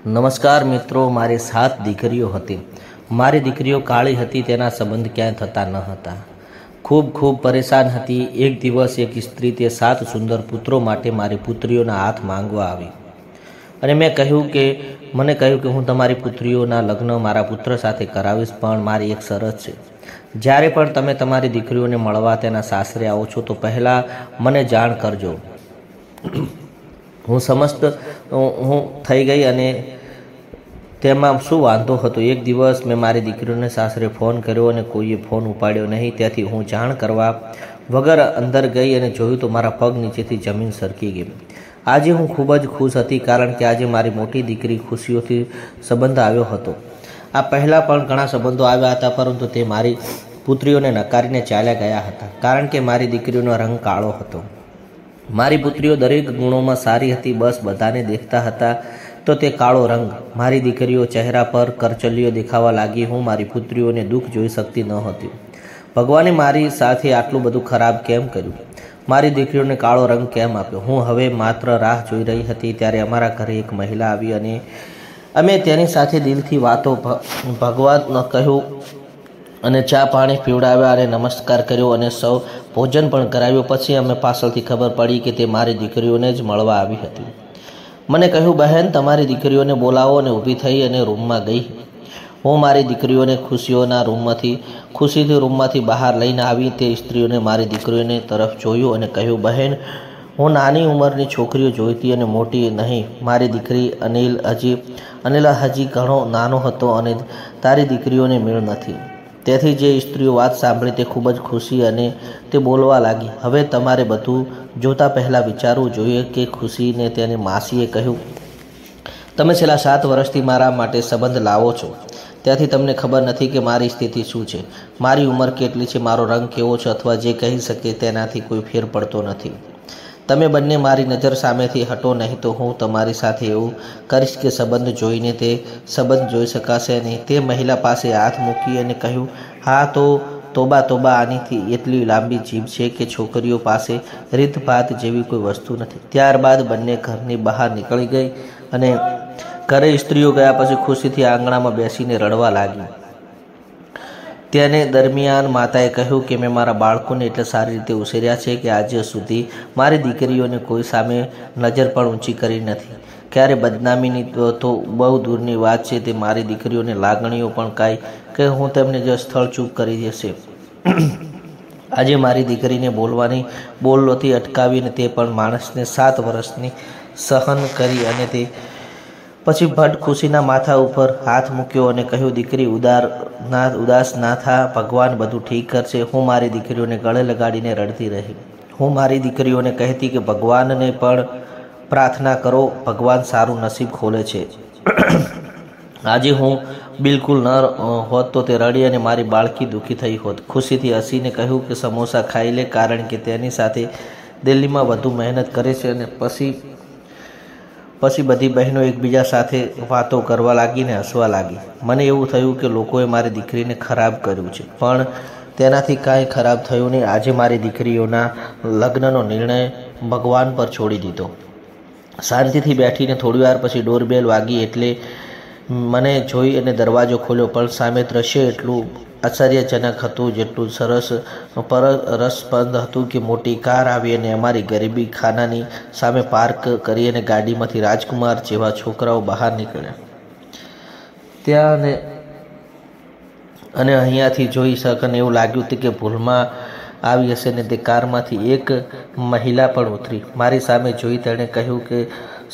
નમસ્કાર મિત્રો, મારી 7 દીકરીઓ હતી. મારી દીકરીઓ કાળી હતી, તેના સંબંધ ક્યાંય થતા ન હતા. ખૂબ પરેશાન હતી. એક દિવસ એક સ્ત્રી તે 7 સુંદર પુત્રો માટે મારી પુત્રીઓના હાથ માંગવા આવી અને મને કહ્યું કે હું તમારી પુત્રીઓના લગ્ન મારા પુત્ર સાથે કરાવીશ, પણ મારી એક શરત છે. જ્યારે પણ તમે તમારી દીકરીઓને મળવા તેના સાસરે આવો છો તો પહેલાં મને જાણ કરજો. હું થઈ ગઈ અને તેમાં શું વાંધો હતો. એક દિવસ મેં મારી દીકરીઓને સાસરે ફોન કર્યો અને કોઈએ ફોન ઉપાડ્યો નહીં. ત્યાંથી હું જાણ કરવા વગર અંદર ગઈ અને જોયું તો મારા પગ નીચેથી જમીન સરકી ગઈ. આજે હું ખૂબ જ ખુશ હતી, કારણ કે આજે મારી મોટી દીકરી ખુશીઓથી સંબંધ આવ્યો હતો. આ પહેલાં પણ ઘણા સંબંધો આવ્યા હતા, પરંતુ તે મારી પુત્રીઓને નકારીને ચાલ્યા ગયા હતા, કારણ કે મારી દીકરીઓનો રંગ કાળો હતો. મારી પુત્રીઓ દરેક ગુણોમાં સારી હતી, બસ બધાને દેખતા હતા તો તે કાળો રંગ. મારી દીકરીઓ ચહેરા પર કરચલીઓ દેખાવા લાગી. હું મારી પુત્રીઓને દુઃખ જોઈ શકતી ન હતી. ભગવાને મારી સાથે આટલું બધું ખરાબ કેમ કર્યું? મારી દીકરીઓને કાળો રંગ કેમ આપ્યો? હું હવે માત્ર રાહ જોઈ રહી હતી. ત્યારે અમારા ઘરે એક મહિલા આવી અને અમે તેની સાથે દિલથી વાતો ભગવાન કહ્યું અને ચા પાણી પીવડાવ્યા અને નમસ્કાર કર્યો અને સૌ ભોજન પણ કરાવ્યું. પછી અમે પાછળથી ખબર પડી કે તે મારી દીકરીઓને જ મળવા આવી હતી. મને કહ્યું, બહેન તમારી દીકરીઓને બોલાવો, અને ઊભી થઈ અને રૂમમાં ગઈ. હું મારી દીકરીઓને ખુશીથી રૂમમાંથી બહાર લઈને આવી. તે સ્ત્રીઓને મારી દીકરીઓને તરફ જોયું અને કહ્યું, બહેન હું નાની ઉંમરની છોકરીઓ જોઈતી અને મોટી નહીં. મારી દીકરી અનિલ હજી ઘણો નાનો હતો અને તારી દીકરીઓને મેળ નથી. તેથી જે સ્ત્રીઓ વાત સાંભળી તે ખૂબ જ ખુશી અને તે બોલવા લાગી, હવે તમારે બધું જોતા પહેલાં વિચારવું જોઈએ કે ખુશીને તેની માસીએ કહ્યું, તમે છેલ્લા 7 વર્ષથી મારા માટે સંબંધ લાવો છો, ત્યાંથી તમને ખબર નથી કે મારી સ્થિતિ શું છે, મારી ઉંમર કેટલી છે, મારો રંગ કેવો છે, અથવા જે કહી શકે તેનાથી કોઈ ફેર પડતો નથી. તમે બંને મારી નજર સામેથી હટો, નહીં તો હું તમારી સાથે એવું કરીશ કે સંબંધ જોઈને તે સંબંધ જોઈ શકાશે નહીં. તે મહિલા પાસે હાથ મૂકી અને કહ્યું, હા તો તોબા, આનીથી એટલી લાંબી જીભ છે કે છોકરીઓ પાસે રીતભાત જેવી કોઈ વસ્તુ નથી. ત્યારબાદ બંને ઘરની બહાર નીકળી ગઈ અને ઘરે સ્ત્રીઓ ગયા પછી ખુશીથી આંગણામાં બેસીને રડવા લાગી. તેને દરમિયાન માતાએ કહ્યું કે મેં મારા બાળકોને એટલે સારી રીતે ઉછેર્યા છે કે આજે સુધી મારી દીકરીઓને કોઈ સામે નજર પણ ઊંચી કરી નથી. ક્યારે બદનામીની તો બહુ દૂરની વાત છે. તે મારી દીકરીઓને લાગણીઓ પણ કાંઈ કે હું તેમને જે સ્થળ ચૂપ કરી દેશે. આજે મારી દીકરીને બોલવાથી અટકાવીને તે પણ માણસને 7 વર્ષની સહન કરી અને તે પછી ભટ્ટ ખુશીના માથા ઉપર હાથ મૂક્યો અને કહ્યું, દીકરી ઉદાસ ના થા, ભગવાન બધું ઠીક કરશે. હું મારી દીકરીઓને ગળે લગાડીને રડતી રહી. હું મારી દીકરીઓને કહેતી કે ભગવાનને પણ પ્રાર્થના કરો, ભગવાન સારું નસીબ ખોલે છે. આજે હું બિલકુલ ન હોત તો તે રડી અને મારી બાળકી દુઃખી થઈ હોત. ખુશીથી હસીને કહ્યું કે સમોસા ખાઈ લે, કારણ કે તેની સાથે દિલ્હીમાં વધુ મહેનત કરે છે. અને પછી બધી બહેનો એકબીજા સાથે વાતો કરવા લાગી ને હસવા લાગી. મને એવું થયું કે લોકોએ મારી દીકરીને ખરાબ કર્યું છે, પણ તેનાથી કાંઈ ખરાબ થયું નહીં. આજે મારી દીકરીઓના લગ્નનો નિર્ણય ભગવાન પર છોડી દીધો. શાંતિથી બેઠીને થોડીવાર પછી ડોરબેલ વાગી એટલે મને જોઈ અને દરવાજો ખોલ્યો, પણ સામે દ્રશ્ય એટલું આશ્ચર્યજનક હતું જેટલું રસપ્રદ હતું કે મોટી કાર આવી અને અમારી ગરીબી ખાનાની સામે પાર્ક કરી અને ગાડીમાંથી રાજકુમાર જેવા છોકરાઓ બહાર નીકળ્યા. ત્યાં અને અહીંયાથી જોઈ શકને એવું લાગ્યું હતું કે ભૂલમાં આવી હશે ને તે કારમાંથી એક મહિલા પણ ઉતરી. મારી સામે જોઈ તેણે કહ્યું કે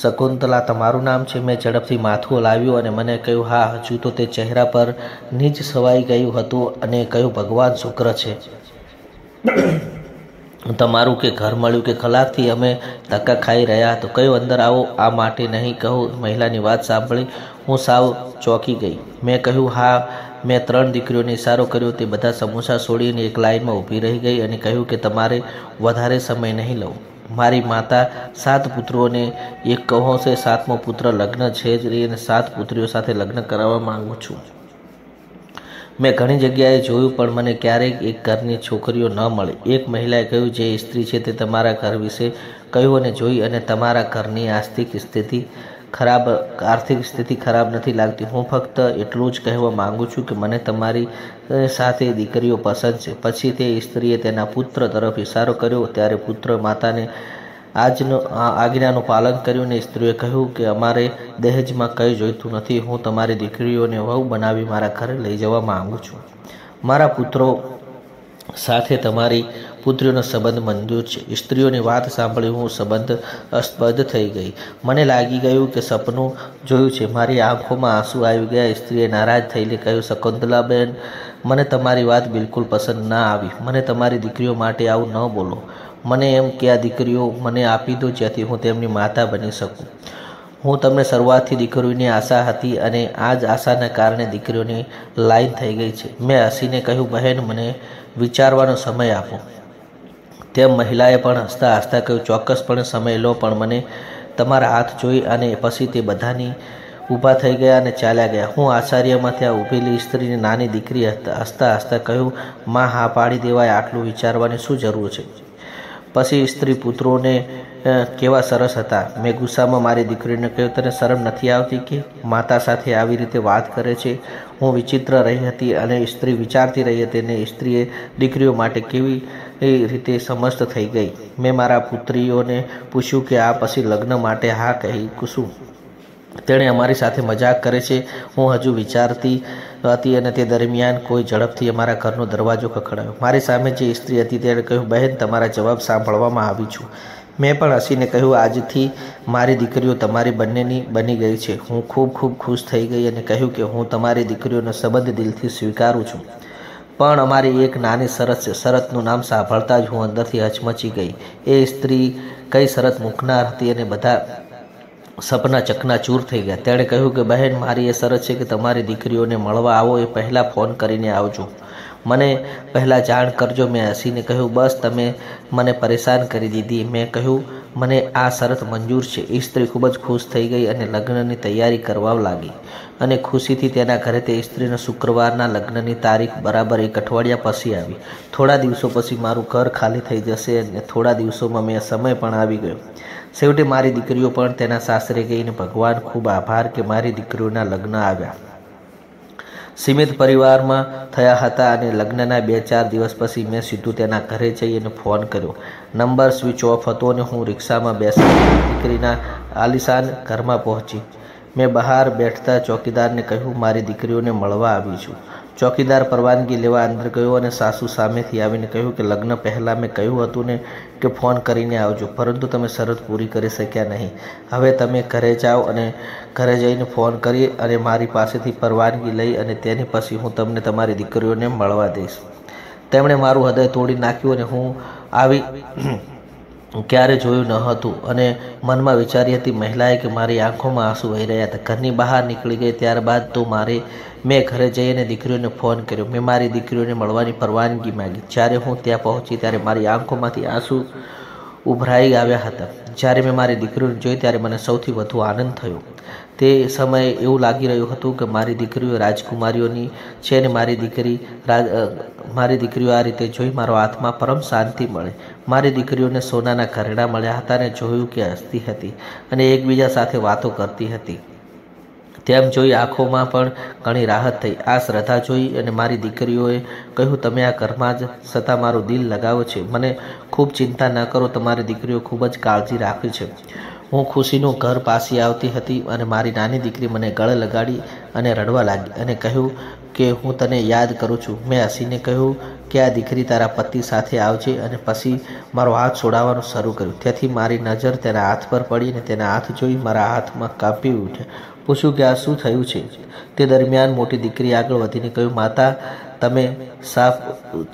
શકુંતલા તમારું નામ છે? મેં ઝડપથી માથું હલાવ્યું અને મને કહ્યું, હા. હજુ તો તે ચહેરા પર નીચ છવાઈ ગયું હતું અને કહ્યું, ભગવાન શુક્ર છે તમારું કે ઘર મળ્યું. કે કલાકથી અમે ધક્કા ખાઈ રહ્યા તો કહ્યું, અંદર આવો. આ માટે નહીં કહું. મહિલાની વાત સાંભળી હું સાવ ચોંકી ગઈ. મેં કહ્યું, હા. મેં 3 દીકરીઓને ઇશારો કર્યો. તે બધા સમોસા છોડીને એક લાઈનમાં ઊભી રહી ગઈ અને કહ્યું કે તમારે વધારે સમય નહીં લઉં. મારી માતા 7 પુત્રોને એક કહો છે, 7મો પુત્ર લગ્ન છે જ અને 7 પુત્રીઓ સાથે લગ્ન કરાવવા માંગુ છું. મેં ઘણી જગ્યાએ જોયું પણ મને ક્યારેય એક ઘરની છોકરીઓ ન મળી. એક મહિલાએ કહ્યું, જે સ્ત્રી છે તે તમારા ઘર વિશે કહ્યું અને જોઈ અને તમારા ઘરની આર્થિક સ્થિતિ ખરાબ આર્થિક સ્થિતિ ખરાબ નથી લાગતી. હું ફક્ત એટલું જ કહેવા માંગુ છું કે મને તમારી સાથે દીકરીઓ પસંદ છે. પછી તે સ્ત્રીએ તેના પુત્ર તરફ ઇશારો કર્યો. ત્યારે પુત્ર માતાને આજ્ઞાનું પાલન કર્યું ને સ્ત્રીએ કહ્યું કે અમારે દહેજમાં કંઈ જોઈતું નથી. હું તમારી દીકરીઓને વહુ બનાવી મારા ઘરે લઈ જવા માંગુ છું. મારા પુત્રો સાથે તમારી પુત્રીઓનો સંબંધ મંજૂર છે. સ્ત્રીઓની વાત સાંભળી હું સ્તબ્ધ થઈ ગઈ. મને લાગી ગયું કે સપનું જોયું છે. મારી આંખોમાં આંસુ આવી ગયા. સ્ત્રીએ નારાજ થઈને કહ્યું, શકુંતલાબેન, મને તમારી વાત બિલકુલ પસંદ ના આવી. મને તમારી દીકરીઓ માટે આવું ન બોલો. મને એમ કે આ દીકરીઓ મને આપી દો જેથી હું તેમની માતા બની શકું. હું તમને શરૂઆતથી દીકરીઓની આશા હતી અને આ જ આશાના કારણે દીકરીઓની લાઈન થઈ ગઈ છે. મેં હસીને કહ્યું, બહેન, મને વિચારવાનો સમય આપો. તેમ મહિલાએ પણ હસતા હસતા કહ્યું, ચોક્કસપણે સમય લો, પણ મને તમારા હાથ જોઈ. અને પછી તે બધાની ઊભા થઈ ગયા અને ચાલ્યા ગયા. હું આશ્ચર્યમાં ત્યાં ઊભેલી સ્ત્રીની નાની દીકરી હસતા હસતા કહ્યું, માં, હા પાડી દેવાય, આટલું વિચારવાની શું જરૂર છે? પછી સ્ત્રી પુત્રોને કેવા સરસ હતા. મેં ગુસ્સામાં મારી દીકરીને કહ્યું, તને શરમ નથી આવતી કે માતા સાથે આવી રીતે વાત કરે છે? હું વિચિત્ર રહી હતી અને સ્ત્રી વિચારતી રહી હતી અને સ્ત્રીએ દીકરીઓ માટે કેવી રીતે સમસ્ત થઈ ગઈ. મેં મારા પુત્રીઓને પૂછ્યું કે આ પછી લગ્ન માટે હા કહી શું? તેણે અમારી સાથે મજાક કરે છે. હું હજુ વિચારતી હતી અને તે દરમિયાન કોઈ ઝડપથી અમારા ઘરનો દરવાજો ખખડાયો. મારી સામે જે સ્ત્રી હતી તેણે કહ્યું, બહેન, તમારા જવાબ સાંભળવામાં આવી છું. મેં પણ હસીને કહ્યું, આજથી મારી દીકરીઓ તમારી બંનેની બની ગઈ છે. હું ખૂબ ખુશ થઈ ગઈ અને કહ્યું કે હું તમારી દીકરીઓનો સંબંધ દિલથી સ્વીકારું છું. પણ અમારી એક નાની શરત છે. શરતનું નામ સાંભળતા જ હું અંદરથી હચમચી ગઈ. એ સ્ત્રી કઈ શરત મૂકનાર હતી અને બધા સપના ચકનાચૂર થઈ ગયા. તેણે કહ્યું કે બહેન, મારી એ શરત છે કે તમારી દીકરીઓને મળવા આવો એ પહેલાં ફોન કરીને આવજો. મને પહેલાં જાણ કરજો. મેં હસીને કહ્યું, બસ તમે મને પરેશાન કરી દીધી. મેં કહ્યું, મને આ શરત મંજૂર છે. એ સ્ત્રી ખૂબ જ ખુશ થઈ ગઈ અને લગ્નની તૈયારી કરવા લાગી અને ખુશીથી તેના ઘરે તે સ્ત્રીના શુક્રવારના લગ્નની તારીખ બરાબર 1 અઠવાડિયા પછી આવી. થોડા દિવસો પછી મારું ઘર ખાલી થઈ જશે અને થોડા દિવસોમાં મેં સમય પણ આવી ગયો. છેવટે મારી દીકરીઓ પણ તેના સાસરે ગઈને ભગવાન ખૂબ આભાર કે મારી દીકરીઓના લગ્ન આવ્યા. સીમિત પરિવારમાં થયા હતા અને લગ્નના 2-4 દિવસ પછી મેં સીધું તેના ઘરે જઈ અને ફોન કર્યો. નંબર સ્વિચ ઓફ હતો અને હું રિક્ષામાં બેસી દીકરીના આલિશાન ઘરમાં પહોંચી. મેં બહાર બેઠતા ચોકીદારને કહ્યું, મારી દીકરીઓને મળવા આવી છું. ચોકીદાર પરવાનગી લેવા અંદર ગયો અને સાસુ સામેથી આવીને કહ્યું કે લગ્ન પહેલાં મેં કહ્યું હતું ને કે ફોન કરીને આવજો, પરંતુ તમે શરત પૂરી કરી શક્યા નહીં. હવે તમે ઘરે જાઓ અને ઘરે જઈને ફોન કરી અને મારી પાસેથી પરવાનગી લઈ અને તેની પછી હું તમને તમારી દીકરીઓને મળવા દઈશ. તેમણે મારું હૃદય તોડી નાખ્યું અને હું આવી ક્યારે જોયું ન હતું અને મનમાં વિચારી હતી મહિલાએ કે મારી આંખોમાં આંસુ વહી રહ્યા હતા. ઘરની બહાર નીકળી ગઈ. ત્યારબાદ તો મેં ઘરે જઈને દીકરીઓને ફોન કર્યો. મેં મારી દીકરીઓને મળવાની પરવાનગી માંગી. જ્યારે હું ત્યાં પહોંચી ત્યારે મારી આંખોમાંથી આંસુ ઉભરાઈ આવ્યા હતા. જ્યારે મેં મારી દીકરીઓને જોઈ ત્યારે મને સૌથી વધુ આનંદ થયો. તે સમયે એવું લાગી રહ્યું હતું કે મારી દીકરીઓ રાજકુમારીઓની છે અને મારી દીકરીઓ આ રીતે જોઈ મારો આત્મા પરમ શાંતિ મળે. મારી દીકરીઓને સોનાના ઘરેણા મળ્યા હતા અને જોયું કે હસતી હતી અને એકબીજા સાથે વાતો કરતી હતી. તેમ જોઈ આંખોમાં પણ ઘણી રાહત થઈ. આ શ્રદ્ધા જોઈ અને મારી દીકરીઓએ કહ્યું, તમે આ ઘરમાં જ છતાં મારું દિલ લગાવો છે. મને ખૂબ ચિંતા ન કરો, તમારી દીકરીઓ ખૂબ જ કાળજી રાખે છે. હું ખુશીનું ઘર પાછી આવતી હતી અને મારી નાની દીકરી મને ગળે લગાડી અને રડવા લાગી અને કહ્યું કે હું તને યાદ કરું છું. મેં હસીને કહ્યું કે આ દીકરી તારા પતિ સાથે આવજે અને પછી મારો હાથ છોડાવવાનું શરૂ કર્યું. તેથી મારી નજર તેના હાથ પર પડી અને તેના હાથ જોઈ મારા હાથમાં કાપી ઉઠ્યા. પૂછ્યું કે આ શું થયું છે? તે દરમિયાન મોટી દીકરી આગળ વધીને કહ્યું, માતા, તમે સાફ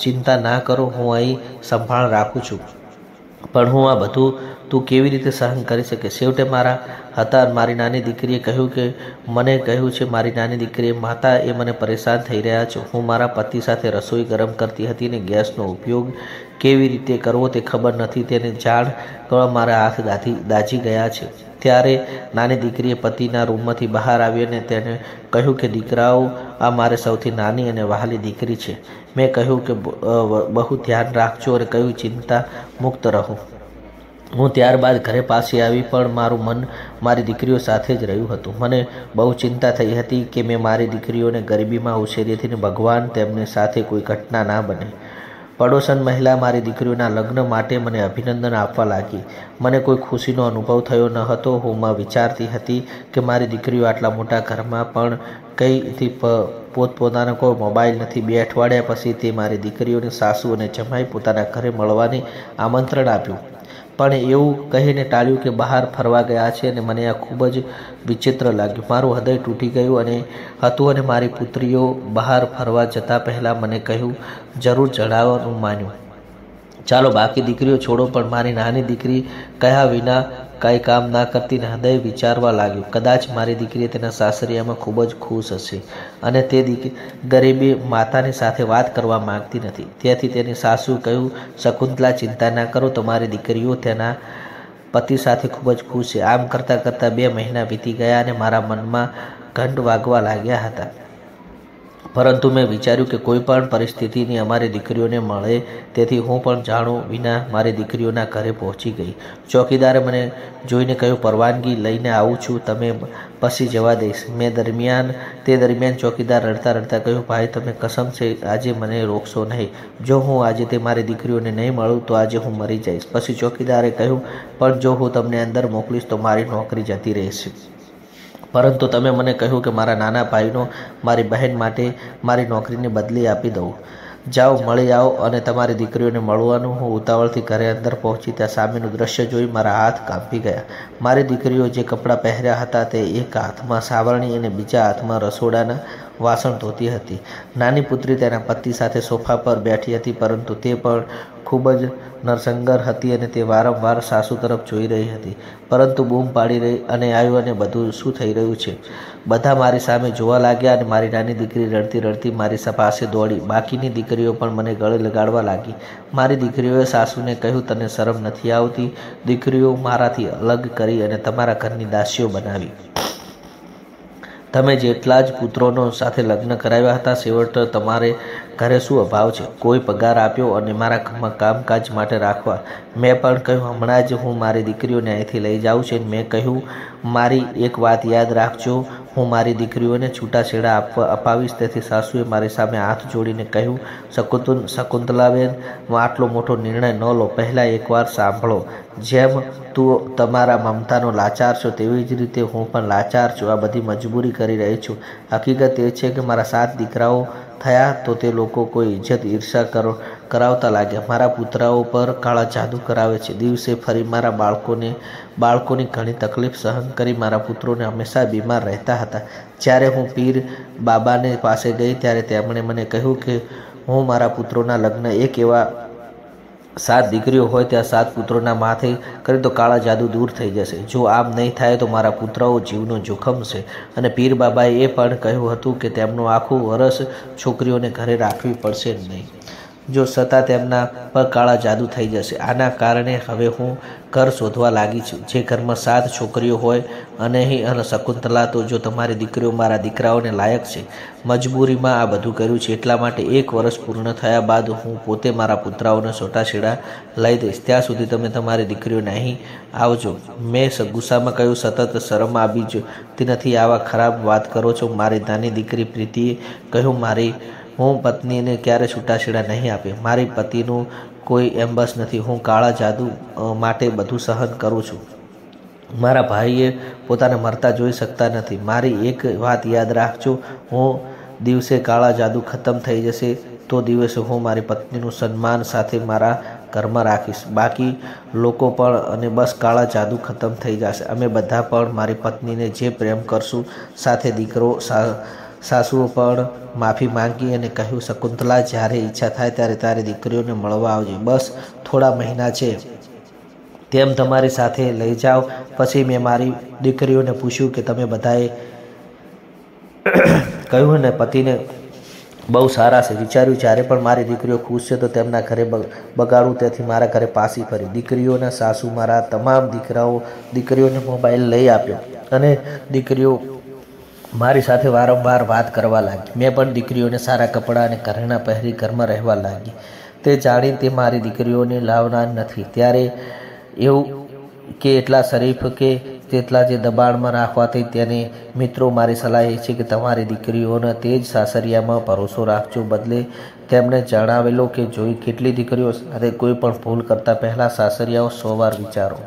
ચિંતા ના કરો, હું અહીં સંભાળ રાખું છું, પણ હું આ બધું તું કેવી રીતે સહન કરી શકે? છેવટે મારી નાની દીકરીએ કહ્યું કે મને કહ્યું છે. મારી નાની દીકરીએ, માતા, એ મને પરેશાન થઈ રહ્યા છે. હું મારા પતિ સાથે રસોઈ ગરમ કરતી હતી અને ગેસનો ઉપયોગ કેવી રીતે કરવો તે ખબર નથી. તેને જાણ કરવા મારા હાથ દાઝી ગયા છે. ત્યારે નાની દીકરીએ પતિના રૂમમાંથી બહાર આવી અને તેને કહ્યું કે દીકરાઓ, આ મારે સૌથી નાની અને વહાલી દીકરી છે. મેં કહ્યું કે બહુ ધ્યાન રાખજો અને કહ્યું ચિંતા મુક્ત રહો. હું ત્યારબાદ ઘરે પાછી આવી, પણ મારું મન મારી દીકરીઓ સાથે જ રહ્યું હતું. મને બહુ ચિંતા થઈ હતી કે મેં મારી દીકરીઓને ગરીબીમાં ઉછેરી હતી ને ભગવાન તેમની સાથે કોઈ ઘટના ના બને. પડોશન મહિલા મારી દીકરીઓના લગ્ન માટે મને અભિનંદન આપવા લાગી. મને કોઈ ખુશીનો અનુભવ થયો ન હતો. હું વિચારતી હતી કે મારી દીકરીઓ આટલા મોટા ઘરમાં પણ કઈથી પોતપોતાનો કોઈ મોબાઈલ નથી. 2 અઠવાડિયા પછી તે મારી દીકરીઓની સાસુ અને જમાઈ પોતાના ઘરે મળવાની આમંત્રણ આપ્યું, પણ એવું કહીને ટાળ્યું કે બહાર ફરવા ગયા છે. અને મને આ ખૂબ જ વિચિત્ર લાગ્યું. મારું હૃદય તૂટી ગયું હતું અને મારી પુત્રીઓ બહાર ફરવા જતા પહેલાં મને કહ્યું જરૂર જણાવવાનું માન્યું. ચાલો બાકી દીકરીઓ છોડો, પણ મારી નાની દીકરી કહ્યા વિના કંઈ કામ ના કરતી ને હૃદય વિચારવા લાગ્યું. કદાચ મારી દીકરી તેના સાસરિયામાં ખૂબ જ ખુશ હશે અને તે ગરીબી માતાની સાથે વાત કરવા માંગતી નથી. તેથી તેની સાસુએ કહ્યું, શકુંતલા ચિંતા ના કરો, તમારી દીકરીઓ તેના પતિ સાથે ખૂબ જ ખુશ છે. આમ કરતાં કરતાં 2 મહિના વીતી ગયા અને મારા મનમાં ઘંટ વાગવા લાગ્યા હતા. પરંતુ મેં વિચાર્યું કે કોઈ પણ પરિસ્થિતિની અમારી દીકરીઓને મળે, તેથી હું પણ જાણું વિના મારી દીકરીઓના ઘરે પહોંચી ગઈ. ચોકીદારે મને જોઈને કહ્યું, પરવાનગી લઈને આવું છું, તમે પછી જવા દઈશ. તે દરમિયાન ચોકીદાર રડતા રડતા કહ્યું, ભાઈ તમે કસમ છે આજે મને રોકશો નહીં. જો હું આજે તે મારી દીકરીઓને નહીં મળું તો આજે હું મરી જઈશ. પછી ચોકીદારે કહ્યું, પણ જો હું તમને અંદર મોકલીશ તો મારી નોકરી જતી રહેશે. પરંતુ તમે મને કહ્યું કે મારા નાના ભાઈનો મારી બહેન માટે મારી નોકરીને બદલી આપી દઉં. જાઓ, મળી આવો અને તમારી દીકરીઓને મળવાનું. હું ઉતાવળથી ઘરે અંદર પહોંચી ત્યાં સામેનું દ્રશ્ય જોઈ મારા હાથ કાંપી ગયા. મારી દીકરીઓ જે કપડાં પહેર્યા હતા તે એક હાથમાં સાવરણી અને બીજા હાથમાં રસોડાના વાસણ ધોતી હતી. નાની પુત્રી તેના પતિ સાથે સોફા પર બેઠી હતી, પરંતુ તે પણ ખૂબ જ નરસંગર હતી અને તે વારંવાર સાસુ તરફ જોઈ રહી હતી, પરંતુ બૂમ પાડી રહી અને આવ્યું અને બધું શું થઈ રહ્યું છે. બધા મારી સામે જોવા લાગ્યા અને મારી નાની દીકરી રડતી રડતી મારી પાસે દોડી. બાકીની દીકરીઓ પણ મને ગળે લગાડવા લાગી. મારી દીકરીઓએ સાસુને કહ્યું, તને શરમ નથી આવતી? દીકરીઓ મારાથી અલગ કરી અને તમારા ઘરની દાસીઓ બનાવી. તમે જેટલા જ પુત્રોનો સાથે લગ્ન કરાવ્યા હતા, છેવટે તમારે ઘરે શું અભાવ છે? કોઈ પગાર આપ્યો અને મારા ઘરમાં કામકાજ માટે રાખવા? મેં પણ કહ્યું, હમણાં જ હું મારી દીકરીઓને અહીંથી લઈ જાઉં છું. મેં કહ્યું, મારી એક વાત યાદ રાખજો, હું મારી દીકરીઓને છૂટાછેડા અપાવીશ. તેથી સાસુએ મારી સામે હાથ જોડીને કહ્યું, શકુંતલાબેન, આટલો મોટો નિર્ણય ન લો. પહેલાં એકવાર સાંભળો. જેમ તું તમારા મમતાનો લાચાર છો, તેવી જ રીતે હું પણ લાચાર છું. આ બધી મજબૂરી કરી રહી છું. હકીકત એ છે કે મારા 7 દીકરાઓ થયા તો તે લોકો કોઈ ઇજ્જત ઈર્ષા કરાવતા લાગ્યા. મારા પુત્રાઓ પર કાળા જાદુ કરાવે છે. દિવસે ફરી મારા બાળકોની ઘણી તકલીફ સહન કરી મારા પુત્રોને હંમેશા બીમાર રહેતા હતા. જ્યારે હું પીર બાબાને પાસે ગઈ ત્યારે તેમણે મને કહ્યું કે હું મારા પુત્રોના લગ્ન એક એવા 7 દીકરીઓ હોય ત્યાં 7 પુત્રોના માથે કરી તો કાળા જાદુ દૂર થઈ જશે. જો આમ નહીં થાય તો મારા પુત્રાઓ જીવનો જોખમ છે. અને પીર બાબાએ એ પણ કહ્યું હતું કે તેમનું આખું વરસ છોકરીઓને ઘરે રાખવી પડશે નહીં, જો છતાં તેમના પર કાળા જાદુ થઈ જશે. આના કારણે હવે હું ઘર શોધવા લાગી છું જે ઘરમાં 7 છોકરીઓ હોય અને શકુંતલા તો જો તમારી દીકરીઓ મારા દીકરાઓને લાયક છે. મજબૂરીમાં આ બધું કર્યું છે. એટલા માટે 1 વર્ષ પૂર્ણ થયા બાદ હું પોતે મારા પુત્રાઓને છૂટાછેડા લઈ દઈશ. ત્યાં સુધી તમે તમારી દીકરીઓને અહીં આવજો. મેં ગુસ્સામાં કહ્યું, સતત શરમ આવી જતી નથી? આવા ખરાબ વાત કરો છો. મારી નાની દીકરી પ્રીતિએ કહ્યું, હું પત્નીને ક્યારે છૂટાછેડા નહીં આપે. મારી પતિનું કોઈ એમ્બસ નથી. હું કાળા જાદુ માટે બધું સહન કરું છું. મારા ભાઈએ પોતાને મરતા જોઈ શકતા નથી. મારી એક વાત યાદ રાખજો, હું દિવસે કાળા જાદુ ખતમ થઈ જશે તો દિવસે હું મારી પત્નીનું સન્માન સાથે મારા ઘરમાં રાખીશ. બાકી લોકો પણ અને બસ કાળા જાદુ ખતમ થઈ જશે. અમે બધા પણ મારી પત્નીને જે પ્રેમ કરશું. સાથે દીકરો સાસુઓ પણ માફી માંગી અને કહ્યું, શકુંતલા, જ્યારે ઈચ્છા થાય ત્યારે તારી દીકરીઓને મળવા આવજે. બસ થોડા મહિના છે તેમ તમારી સાથે લઈ જાઓ. પછી મેં મારી દીકરીઓને પૂછ્યું કે તમે બધાએ કહ્યું ને પતિને બહુ સારા છે. વિચાર્યું જ્યારે પણ મારી દીકરીઓ ખુશ છે તો તેમના ઘરે બગાડું. તેથી મારા ઘરે પાછી ફરી. દીકરીઓના સાસુ મારા તમામ દીકરીઓને મોબાઈલ લઈ આપ્યો અને દીકરીઓ મારી સાથે વારંવાર વાત કરવા લાગી. મેં પણ દીકરીઓને સારા કપડાં અને ઘરેણાં પહેરી ઘરમાં રહેવા લાગી. તે જાણી તે મારી દીકરીઓને લાવનાર નથી ત્યારે એવું કે એટલા શરીફ કે તેટલા જે દબાણમાં રાખવાથી તેને મિત્રો મારી સલાહ એ છે કે તમારી દીકરીઓને તે જ સાસરિયામાં ભરોસો રાખજો. બદલે તેમણે જણાવેલો કે જોઈ કેટલી દીકરીઓ સાથે કોઈ પણ ભૂલ કરતાં પહેલાં સાસરિયાઓ 100 વાર વિચારો.